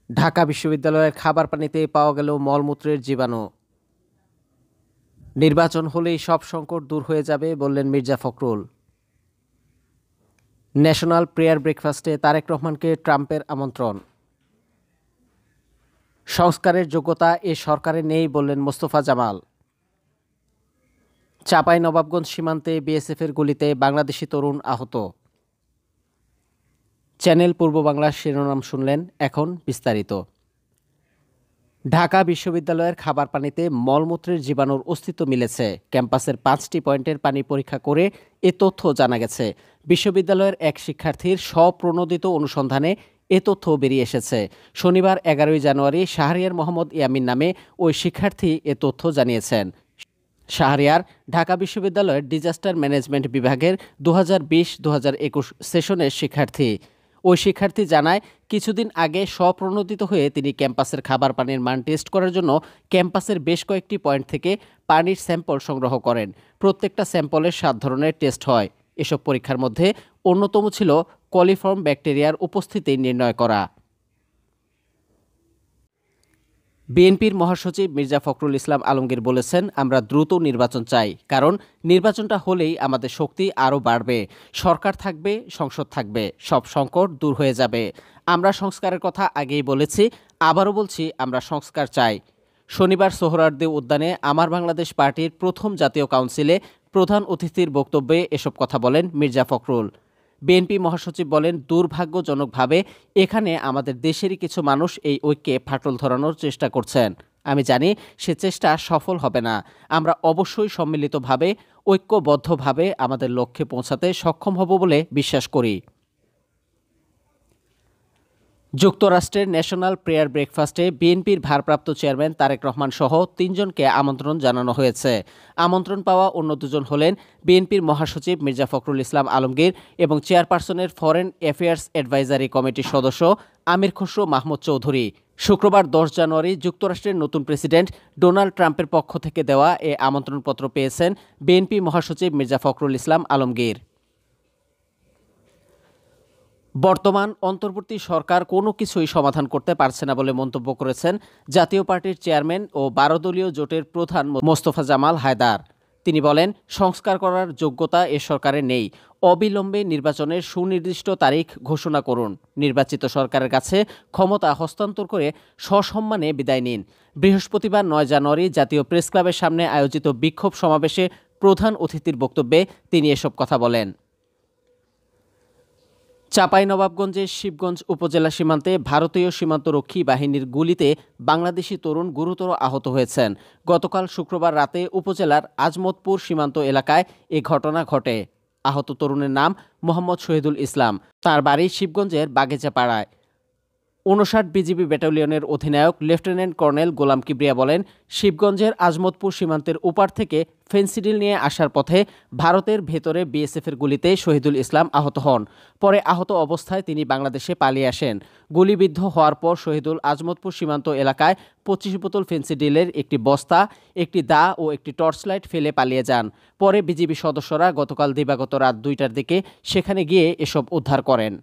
ঢাকা বিশ্ববিদ্যালয়ের খাবার পানিতে পাওয়া গেল মলমূত্রের জীবাণু। নির্বাচন হলেই সব সংকট দূর হয়ে যাবে বললেন মির্জা ফখরুল। ন্যাশনাল প্রেয়ার ব্রেকফাস্টে তারেক রহমানকে ট্রাম্পের আমন্ত্রণ। সংস্কারের যোগ্যতা এ সরকারে নেই বললেন মোস্তফা জামাল। চাঁপাইনবাবগঞ্জ সীমান্তে বিএসএফের গুলিতে বাংলাদেশি তরুণ আহত। চ্যানেল পূর্ব বাংলার শিরোনাম শুনলেন, এখন বিস্তারিত। ঢাকা বিশ্ববিদ্যালয়ের খাবার পানিতে মলমূত্রের জীবাণুর অস্তিত্ব মিলেছে। ক্যাম্পাসের 5টি পয়েন্টের পানি পরীক্ষা করে এ তথ্য জানা গেছে। বিশ্ববিদ্যালয়ের এক শিক্ষার্থীর স্বপ্রণোদিত অনুসন্ধানে এ তথ্য বেরিয়ে এসেছে। শনিবার 11ই জানুয়ারি শাহরিয়ার মোহাম্মদ ইয়ামিন নামে ওই শিক্ষার্থী এ তথ্য জানিয়েছেন। শাহরিয়ার ঢাকা বিশ্ববিদ্যালয়ের ডিজাস্টার ম্যানেজমেন্ট বিভাগের 2020-2021 সেশনের শিক্ষার্থী। ওই শিক্ষার্থী জানায়, কিছুদিন আগে স্বপ্রণোদিত হয়ে তিনি ক্যাম্পাসের খাবার পানির মান টেস্ট করার জন্য ক্যাম্পাসের বেশ কয়েকটি পয়েন্ট থেকে পানির স্যাম্পল সংগ্রহ করেন। প্রত্যেকটা স্যাম্পলের 7 ধরনের টেস্ট হয়। এসব পরীক্ষার মধ্যে অন্যতম ছিল কলিফর্ম ব্যাকটেরিয়ার উপস্থিতি নির্ণয় করা। বিএনপির মহাসচিব মির্জা ফখরুল ইসলাম আলমগীর বলেছেন, আমরা দ্রুত নির্বাচন চাই, কারণ নির্বাচনটা হলেই আমাদের শক্তি আরও বাড়বে। সরকার থাকবে, সংসদ থাকবে, সব সংকট দূর হয়ে যাবে। আমরা সংস্কারের কথা আগেই বলেছি, আবারও বলছি, আমরা সংস্কার চাই। শনিবার সোহরাওয়ার্দী উদ্যানে আমার বাংলাদেশ পার্টির প্রথম জাতীয় কাউন্সিলে প্রধান অতিথির বক্তব্যে এসব কথা বলেন মির্জা ফখরুল। বিএনপি মহাসচিব বলেন, দুর্ভাগ্যজনকভাবে এখানে আমাদের দেশেরই কিছু মানুষ এই ঐক্যে ফাটল ধরানোর চেষ্টা করছেন। আমি জানি সে চেষ্টা সফল হবে না। আমরা অবশ্যই সম্মিলিতভাবে, ঐক্যবদ্ধভাবে আমাদের লক্ষ্যে পৌঁছাতে সক্ষম হব বলে বিশ্বাস করি। যুক্তরাষ্ট্রের ন্যাশনাল প্রেয়ার ব্রেকফাস্টে বিএনপির ভারপ্রাপ্ত চেয়ারম্যান তারেক রহমান সহ 3 জনকে আমন্ত্রণ জানানো হয়েছে। আমন্ত্রণ পাওয়া অন্য 2 জন হলেন বিএনপির মহাসচিব মির্জা ফখরুল ইসলাম আলমগীর এবং চেয়ারপারসনের ফরেন অ্যাফেয়ার্স অ্যাডভাইজারি কমিটির সদস্য আমির খসরু মাহমুদ চৌধুরী। শুক্রবার 10 জানুয়ারি যুক্তরাষ্ট্রের নতুন প্রেসিডেন্ট ডোনাল্ড ট্রাম্পের পক্ষ থেকে দেওয়া এ আমন্ত্রণপত্র পেয়েছেন বিএনপি মহাসচিব মির্জা ফখরুল ইসলাম আলমগীর। বর্তমান অন্তর্বর্তী সরকার কোনো কিছুই সমাধান করতে পারছে না বলে মন্তব্য করেছেন জাতীয় পার্টির চেয়ারম্যান ও 12 দলীয় জোটের প্রধান মোস্তফা জামাল হায়দার। তিনি বলেন, সংস্কার করার যোগ্যতা এ সরকারের নেই। অবিলম্বে নির্বাচনের সুনির্দিষ্ট তারিখ ঘোষণা করুন। নির্বাচিত সরকারের কাছে ক্ষমতা হস্তান্তর করে সসম্মানে বিদায় নিন। বৃহস্পতিবার 9 জানুয়ারি জাতীয় প্রেসক্লাবের সামনে আয়োজিত বিক্ষোভ সমাবেশে প্রধান অতিথির বক্তব্যে তিনি এসব কথা বলেন। চাঁপাইনবাবগঞ্জের শিবগঞ্জ উপজেলা সীমান্তে ভারতীয় সীমান্তরক্ষী বাহিনীর গুলিতে বাংলাদেশি তরুণ গুরুতর আহত হয়েছেন। গতকাল শুক্রবার রাতে উপজেলার আজমতপুর সীমান্ত এলাকায় এ ঘটনা ঘটে। আহত তরুণের নাম মোহাম্মদ শহীদুল ইসলাম। তার বাড়ি শিবগঞ্জের বাগেচাপাড়ায়। 59 বিজিবি ব্যাটালিয়নের অধিনায়ক লেফটেন্যান্ট কর্নেল গোলাম কিবরিয়া বলেন, শিবগঞ্জের আজমতপুর সীমান্তের ওপার থেকে ফেন্সিডিল নিয়ে আসার পথে ভারতের ভেতরে বিএসএফের গুলিতে শহীদুল ইসলাম আহত হন। পরে আহত অবস্থায় তিনি বাংলাদেশে পালিয়ে আসেন। গুলিবিদ্ধ হওয়ার পর শহীদুল আজমতপুর সীমান্ত এলাকায় 25 বোতল ফেন্সিডিলের একটি বস্তা, একটি দা ও একটি টর্চলাইট ফেলে পালিয়ে যান। পরে বিজিবি সদস্যরা গতকাল দিবাগত রাত 2টার দিকে সেখানে গিয়ে এসব উদ্ধার করেন।